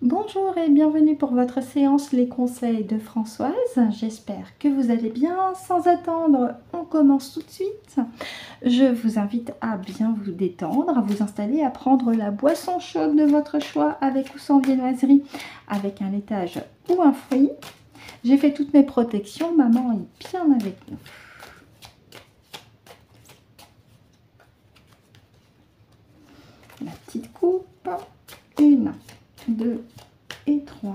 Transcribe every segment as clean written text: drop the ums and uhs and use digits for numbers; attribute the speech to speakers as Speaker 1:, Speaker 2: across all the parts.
Speaker 1: Bonjour et bienvenue pour votre séance Les conseils de Françoise. J'espère que vous allez bien. Sans attendre, on commence tout de suite. Je vous invite à bien vous détendre, à vous installer, à prendre la boisson chaude de votre choix avec ou sans viennoiserie, avec un laitage ou un fruit. J'ai fait toutes mes protections, maman est bien avec nous. La petite coupe, 1, 2 et 3.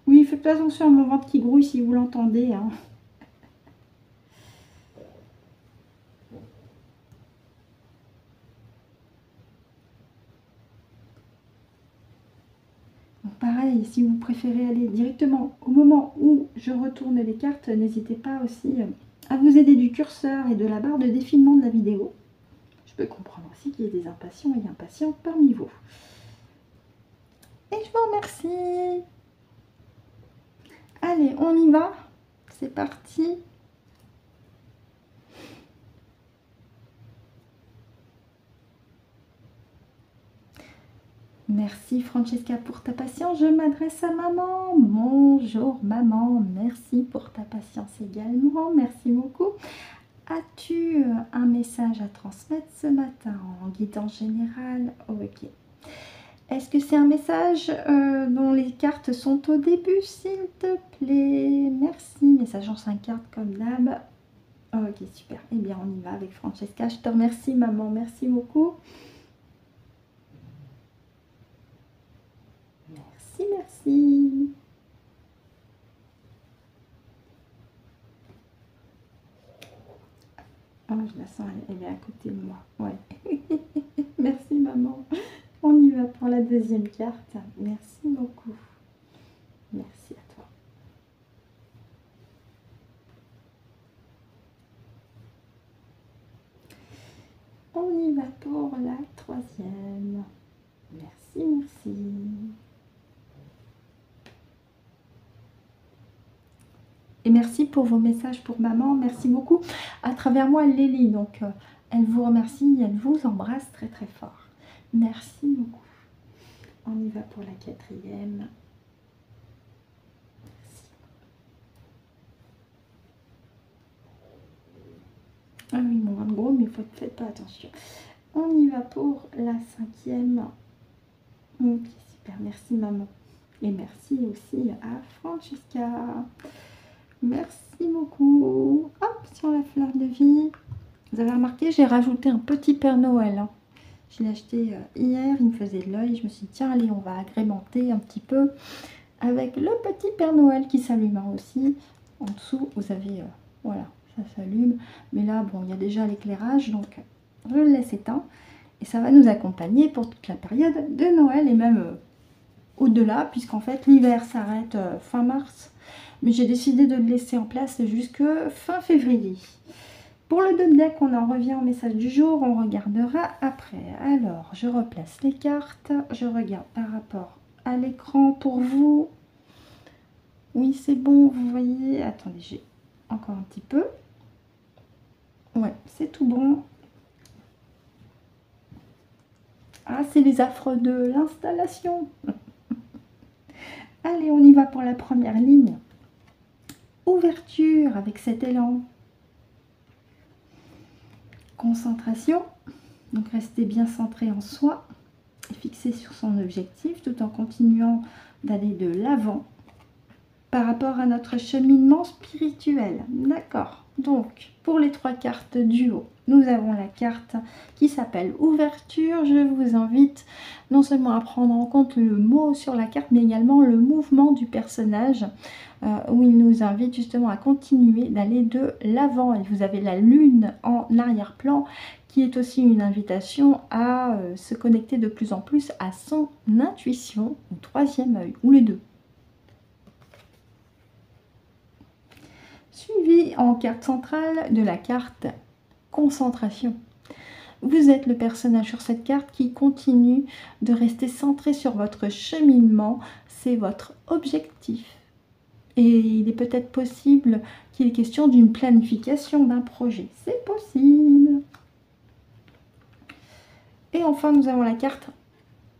Speaker 1: Oui, faites attention à mon ventre qui grouille si vous l'entendez. Hein. Donc pareil, si vous préférez aller directement au moment où je retourne les cartes, n'hésitez pas aussi à vous aider du curseur et de la barre de défilement de la vidéo. Je peux comprendre aussi qu'il y ait des impatients et impatientes parmi vous. Et je vous remercie. Allez, on y va. C'est parti. Merci Francesca pour ta patience. Je m'adresse à maman. Bonjour maman, merci pour ta patience également. Merci beaucoup. As-tu un message à transmettre ce matin en guidance générale? Ok. Est-ce que c'est un message dont les cartes sont au début, s'il te plaît? Merci. Message en 5 cartes comme d'hab. Ok, super. Eh bien, on y va avec Francesca. Je te remercie, maman. Merci beaucoup. Merci, merci. Oh, je la sens, elle est à côté de moi. Ouais. Merci, maman. On y va pour la deuxième carte. Merci beaucoup. Merci à toi. On y va pour la troisième. Merci, merci. Et merci pour vos messages pour maman. Merci beaucoup. À travers moi, elle les lit. Donc, elle vous remercie. Elle vous embrasse très, très fort. Merci beaucoup. On y va pour la quatrième. Merci. Ah oui, mon ventre gros, mais faites pas attention. On y va pour la cinquième. Ok, super. Merci, maman. Et merci aussi à Francesca. Merci beaucoup. Hop, sur la fleur de vie. Vous avez remarqué, j'ai rajouté un petit Père Noël. Hein. Je l'ai acheté hier, il me faisait de l'œil. Je me suis dit, tiens, allez, on va agrémenter un petit peu avec le petit Père Noël qui s'allume aussi. En dessous, vous avez, voilà, ça s'allume. Mais là, bon, il y a déjà l'éclairage, donc je le laisse éteint. Et ça va nous accompagner pour toute la période de Noël et même au-delà, puisqu'en fait, l'hiver s'arrête fin mars. Mais j'ai décidé de le laisser en place jusque fin février. Pour le deuxième deck, on en revient au message du jour, on regardera après. Alors, je replace les cartes, je regarde par rapport à l'écran pour vous. Oui, c'est bon, vous voyez. Attendez, j'ai encore un petit peu. Ouais, c'est tout bon. Ah, c'est les affres de l'installation. Allez, on y va pour la première ligne. Ouverture avec cet élan. Concentration. Donc, restez bien centré en soi et fixé sur son objectif tout en continuant d'aller de l'avant par rapport à notre cheminement spirituel. D'accord. Donc, pour les 3 cartes du haut, nous avons la carte qui s'appelle Ouverture. Je vous invite non seulement à prendre en compte le mot sur la carte, mais également le mouvement du personnage, où il nous invite justement à continuer d'aller de l'avant. Et vous avez la lune en arrière-plan, qui est aussi une invitation à se connecter de plus en plus à son intuition, au troisième œil, ou les deux. Suivi en carte centrale de la carte concentration. Vous êtes le personnage sur cette carte qui continue de rester centré sur votre cheminement, c'est votre objectif. Et il est peut-être possible qu'il est question d'une planification d'un projet. C'est possible. Et enfin, nous avons la carte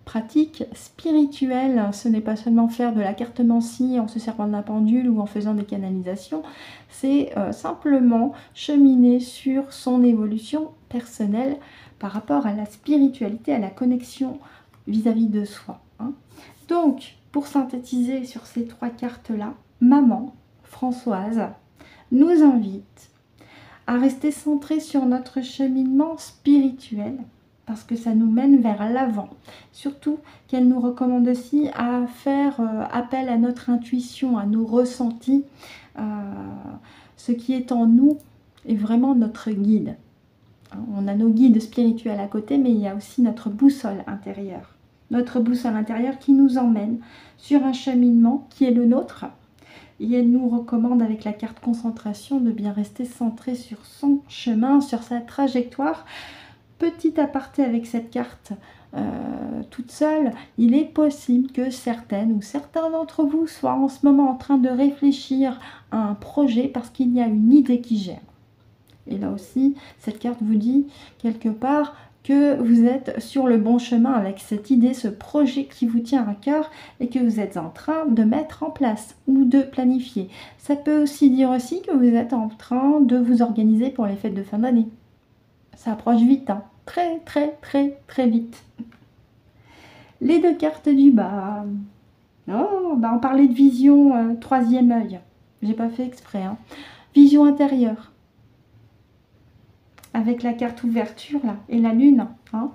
Speaker 1: pratique spirituelle. Ce n'est pas seulement faire de la cartomancie en se servant d'un pendule ou en faisant des canalisations, c'est simplement cheminer sur son évolution personnelle par rapport à la spiritualité, à la connexion vis-à-vis de soi. Hein. Donc, pour synthétiser sur ces 3 cartes-là, maman, Françoise, nous invite à rester centré sur notre cheminement spirituel, parce que ça nous mène vers l'avant. Surtout qu'elle nous recommande aussi à faire appel à notre intuition, à nos ressentis. Ce qui est en nous est vraiment notre guide. On a nos guides spirituels à côté, mais il y a aussi notre boussole intérieure. Notre boussole intérieure qui nous emmène sur un cheminement qui est le nôtre. Et elle nous recommande avec la carte concentration de bien rester centré sur son chemin, sur sa trajectoire. Petit aparté avec cette carte toute seule, il est possible que certaines ou certains d'entre vous soient en ce moment en train de réfléchir à un projet parce qu'il y a une idée qui germe. Et là aussi, cette carte vous dit quelque part que vous êtes sur le bon chemin avec cette idée, ce projet qui vous tient à cœur et que vous êtes en train de mettre en place ou de planifier. Ça peut aussi dire aussi que vous êtes en train de vous organiser pour les fêtes de fin d'année. Ça approche vite, hein. Très très très très vite. Les 2 cartes du bas. Oh, bah on parlait de vision 3e œil. J'ai pas fait exprès. Hein. Vision intérieure. Avec la carte ouverture là et la lune. Hein.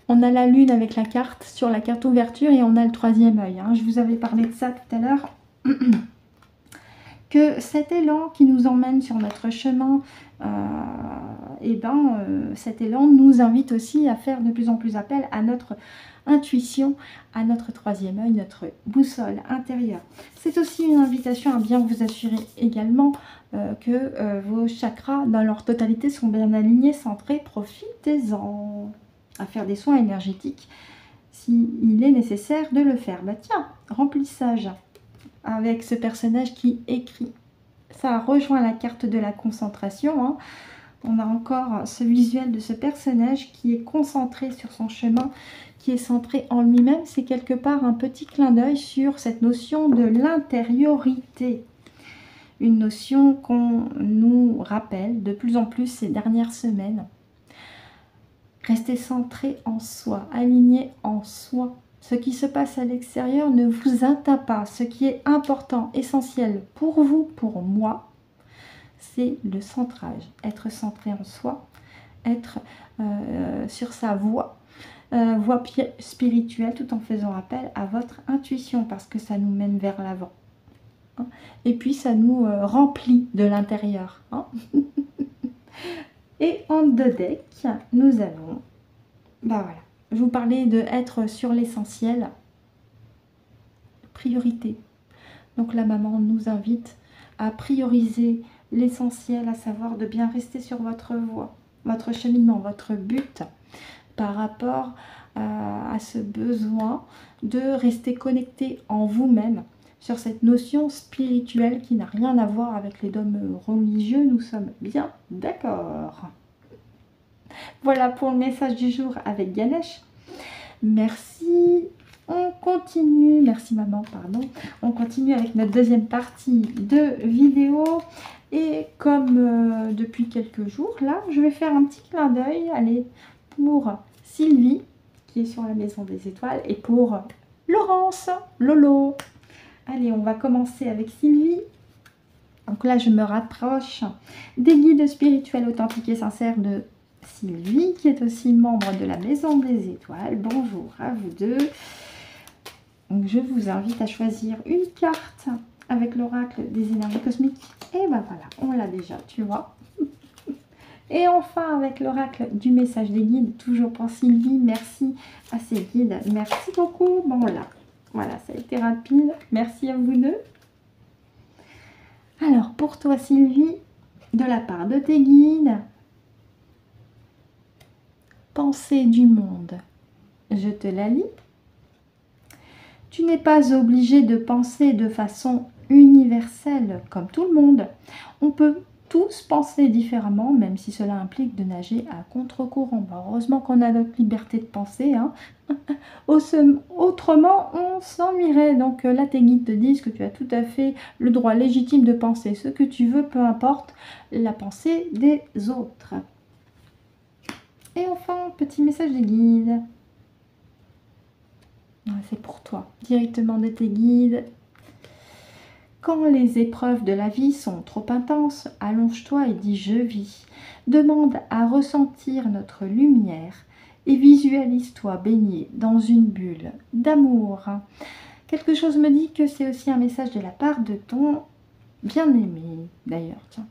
Speaker 1: On a la lune avec la carte sur la carte ouverture et on a le 3e œil. Hein. Je vous avais parlé de ça tout à l'heure. Que cet élan qui nous emmène sur notre chemin, cet élan nous invite aussi à faire de plus en plus appel à notre intuition, à notre 3e œil, notre boussole intérieure. C'est aussi une invitation à bien vous assurer également que vos chakras dans leur totalité sont bien alignés, centrés. Profitez-en à faire des soins énergétiques s'il est nécessaire de le faire. Bah tiens, remplissage avec ce personnage qui écrit. Ça rejoint la carte de la concentration. Hein. On a encore ce visuel de ce personnage qui est concentré sur son chemin, qui est centré en lui-même. C'est quelque part un petit clin d'œil sur cette notion de l'intériorité. Une notion qu'on nous rappelle de plus en plus ces dernières semaines. Restez centré en soi, aligné en soi. Ce qui se passe à l'extérieur ne vous atteint pas. Ce qui est important, essentiel pour vous, pour moi, c'est le centrage. Être centré en soi, être sur sa voie spirituelle, tout en faisant appel à votre intuition, parce que ça nous mène vers l'avant. Hein. Et puis ça nous remplit de l'intérieur. Hein. Et en 2 decks, nous avons... Bah voilà. Je vous parlais de être sur l'essentiel. Priorité. Donc la maman nous invite à prioriser l'essentiel, à savoir de bien rester sur votre voie, votre cheminement, votre but par rapport à ce besoin de rester connecté en vous-même sur cette notion spirituelle qui n'a rien à voir avec les dogmes religieux. Nous sommes bien d'accord. Voilà pour le message du jour avec Ganesh. Merci. On continue. Merci maman, pardon. On continue avec notre 2e partie de vidéo. Et comme depuis quelques jours, là, je vais faire un petit clin d'œil. Allez, pour Sylvie, qui est sur la Maison des Étoiles, et pour Laurence, Lolo. Allez, on va commencer avec Sylvie. Donc là, je me rapproche des guides spirituels authentiques et sincères de Sylvie, qui est aussi membre de la Maison des Étoiles. Bonjour à vous deux. Donc, je vous invite à choisir une carte avec l'oracle des énergies cosmiques. Et ben voilà, on l'a déjà, tu vois. Et enfin, avec l'oracle du message des guides, toujours pour Sylvie. Merci à ces guides. Merci beaucoup. Bon là, voilà, ça a été rapide. Merci à vous deux. Alors, pour toi Sylvie, de la part de tes guides, pensée du monde, je te la lis. Tu n'es pas obligé de penser de façon universelle comme tout le monde. On peut tous penser différemment, même si cela implique de nager à contre-courant. Bon, heureusement qu'on a notre liberté de penser, hein. Autrement, on s'ennuierait. Donc là, tes guides te disent que tu as tout à fait le droit légitime de penser ce que tu veux, peu importe la pensée des autres. Et enfin, petit message des guides. C'est pour toi, directement de tes guides. Quand les épreuves de la vie sont trop intenses, allonge-toi et dis « je vis ». Demande à ressentir notre lumière et visualise-toi baigné dans une bulle d'amour. Quelque chose me dit que c'est aussi un message de la part de ton bien-aimé. D'ailleurs, tiens,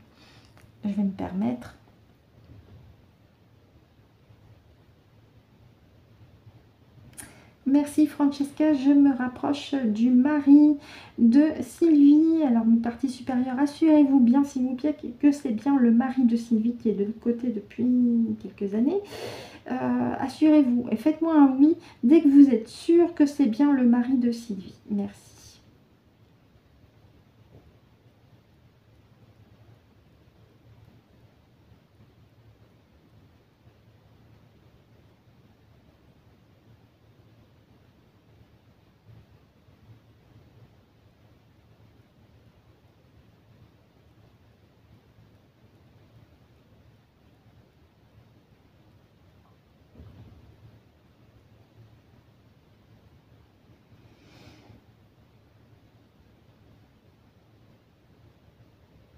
Speaker 1: je vais me permettre. Merci Francesca, je me rapproche du mari de Sylvie. Alors, une partie supérieure, assurez-vous bien, s'il vous plaît, que c'est bien le mari de Sylvie qui est de l'autre côté depuis quelques années. Assurez-vous et faites-moi un oui dès que vous êtes sûr que c'est bien le mari de Sylvie. Merci.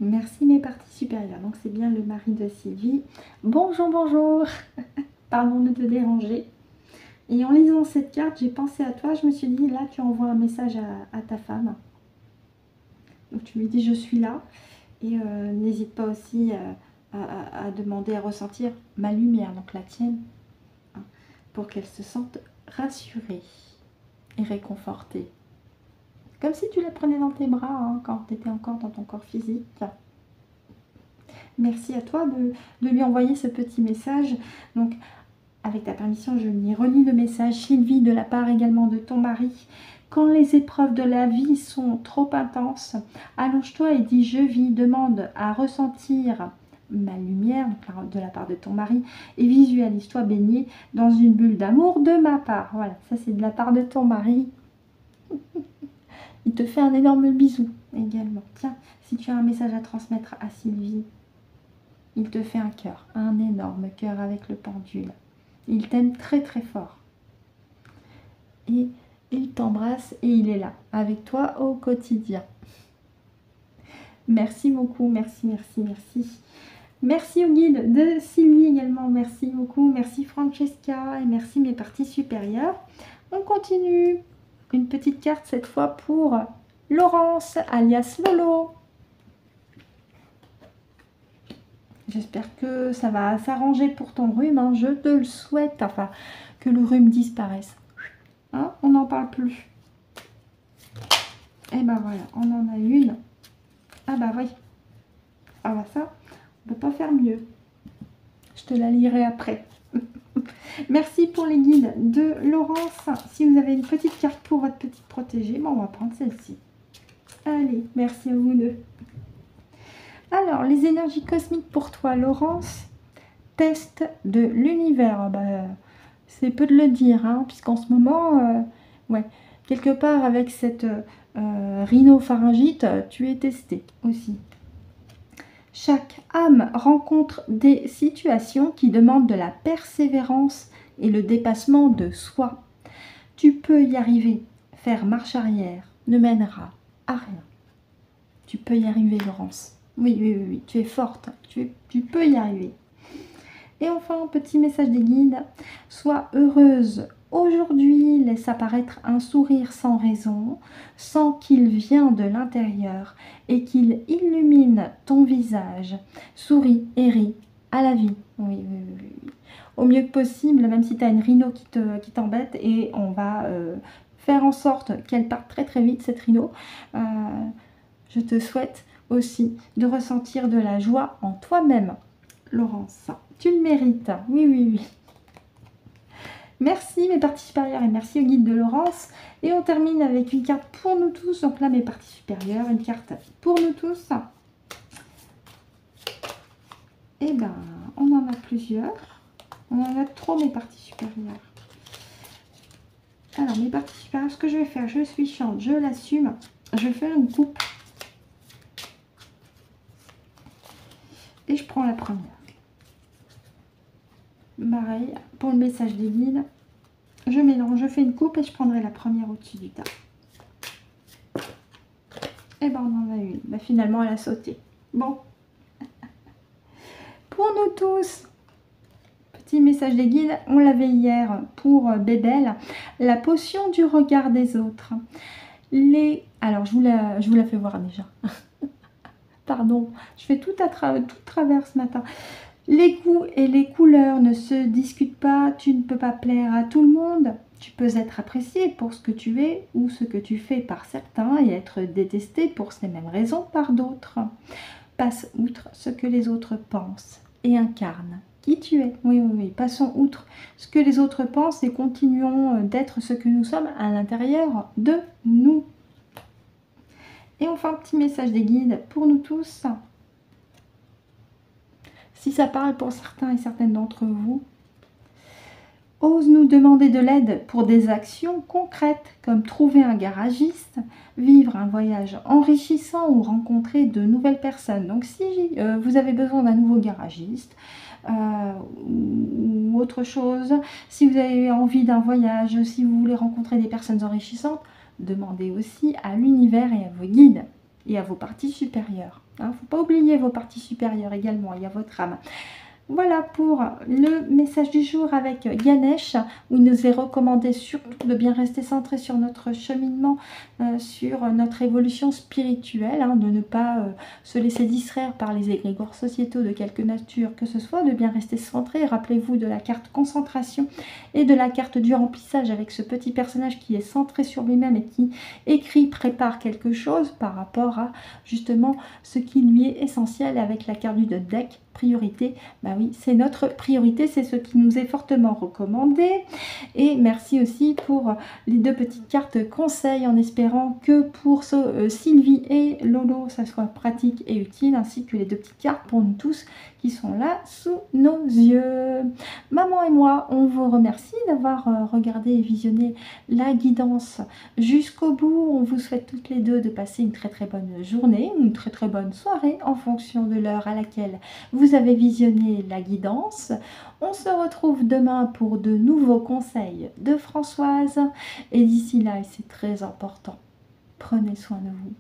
Speaker 1: Merci mes parties supérieures. Donc c'est bien le mari de Sylvie. Bonjour, bonjour. Pardon de te déranger. Et en lisant cette carte, j'ai pensé à toi. Je me suis dit, là, tu envoies un message à ta femme. Donc tu lui dis, je suis là. Et n'hésite pas aussi à demander à ressentir ma lumière, donc la tienne, hein, pour qu'elle se sente rassurée et réconfortée. Comme si tu la prenais dans tes bras, hein, quand tu étais encore dans ton corps physique. Merci à toi de lui envoyer ce petit message. Donc, avec ta permission, je lui relis le message. Sylvie, de la part également de ton mari. Quand les épreuves de la vie sont trop intenses, allonge-toi et dis « je vis ». Demande à ressentir ma lumière, de la part de ton mari, et visualise-toi baigné dans une bulle d'amour de ma part. Voilà, ça c'est de la part de ton mari. Il te fait un énorme bisou également. Tiens, si tu as un message à transmettre à Sylvie, il te fait un cœur, un énorme cœur avec le pendule. Il t'aime très très fort. Et il t'embrasse et il est là, avec toi au quotidien. Merci beaucoup, merci, merci, merci. Merci au guide de Sylvie également, merci beaucoup. Merci Francesca et merci mes parties supérieures. On continue. Une petite carte cette fois pour Laurence, alias Lolo. J'espère que ça va s'arranger pour ton rhume, hein. Je te le souhaite, enfin, que le rhume disparaisse. Hein, on n'en parle plus. Et ben voilà, on en a une. Ah bah oui. Ah bah ça, on ne peut pas faire mieux. Je te la lirai après. Merci pour les guides de Laurence. Si vous avez une petite carte pour votre petite protégée, bon, on va prendre celle-ci. Allez, merci à vous deux. Alors, les énergies cosmiques pour toi, Laurence. Test de l'univers. Bah, c'est peu de le dire, hein, puisqu'en ce moment, ouais, quelque part avec cette rhinopharyngite, tu es testé aussi. Chaque âme rencontre des situations qui demandent de la persévérance et le dépassement de soi. Tu peux y arriver. Faire marche arrière ne mènera à rien. Tu peux y arriver, Laurence. Oui, oui, oui, oui. Tu es forte. Tu peux y arriver. Et enfin, petit message des guides. Sois heureuse aujourd'hui. Laisse apparaître un sourire sans raison, sans qu'il vienne de l'intérieur et qu'il illumine ton visage. Souris et ris à la vie. Oui, oui, oui, oui. Au mieux que possible, même si tu as une rhino qui t'embête, et on va faire en sorte qu'elle parte très très vite, cette rhino. Je te souhaite aussi de ressentir de la joie en toi-même, Laurence. Tu le mérites. Oui, oui, oui. Merci mes parties supérieures et merci au guide de Laurence. Et on termine avec une carte pour nous tous. Donc là, mes parties supérieures, une carte pour nous tous. Eh ben, on en a plusieurs. On en a trop, mes parties supérieures. Alors, mes parties supérieures, ce que je vais faire, je suis chiante, je l'assume. Je vais faire une coupe. Et je prends la première. Pareil, pour le message des guides, je mélange, je fais une coupe et je prendrai la première au-dessus du tas. Et ben, on en a une. Ben, finalement, elle a sauté. Bon. Pour nous tous, petit message des guides, on l'avait hier pour Bébel, la potion du regard des autres. Alors, je vous la fais voir déjà. Pardon, je fais tout travers ce matin. Les goûts et les couleurs ne se discutent pas, tu ne peux pas plaire à tout le monde. Tu peux être apprécié pour ce que tu es ou ce que tu fais par certains et être détesté pour ces mêmes raisons par d'autres. Passe outre ce que les autres pensent et incarne qui tu es. Oui, oui, oui, passons outre ce que les autres pensent et continuons d'être ce que nous sommes à l'intérieur de nous. Et enfin, un petit message des guides pour nous tous. Si ça parle pour certains et certaines d'entre vous, ose nous demander de l'aide pour des actions concrètes comme trouver un garagiste, vivre un voyage enrichissant ou rencontrer de nouvelles personnes. Donc si vous avez besoin d'un nouveau garagiste ou autre chose, si vous avez envie d'un voyage, si vous voulez rencontrer des personnes enrichissantes, demandez aussi à l'univers et à vos guides et à vos parties supérieures. Il ne faut pas oublier vos parties supérieures également, il y a votre âme. Voilà pour le message du jour avec Ganesh, où il nous est recommandé surtout de bien rester centré sur notre cheminement, sur notre évolution spirituelle, hein, de ne pas se laisser distraire par les égrégores sociétaux de quelque nature que ce soit, de bien rester centré. Rappelez-vous de la carte concentration et de la carte du remplissage avec ce petit personnage qui est centré sur lui-même et qui écrit, prépare quelque chose par rapport à justement ce qui lui est essentiel avec la carte du deck. Priorité, bah oui, c'est notre priorité, c'est ce qui nous est fortement recommandé. Et merci aussi pour les deux petites cartes conseils, en espérant que pour Sylvie et Lolo, ça soit pratique et utile, ainsi que les deux petites cartes pour nous tous qui sont là sous nos yeux. Maman et moi, on vous remercie d'avoir regardé et visionné la guidance jusqu'au bout. On vous souhaite toutes les deux de passer une très très bonne journée, une très très bonne soirée en fonction de l'heure à laquelle vous avez visionné la guidance. On se retrouve demain pour de nouveaux conseils de Françoise. Et d'ici là, et c'est très important, prenez soin de vous.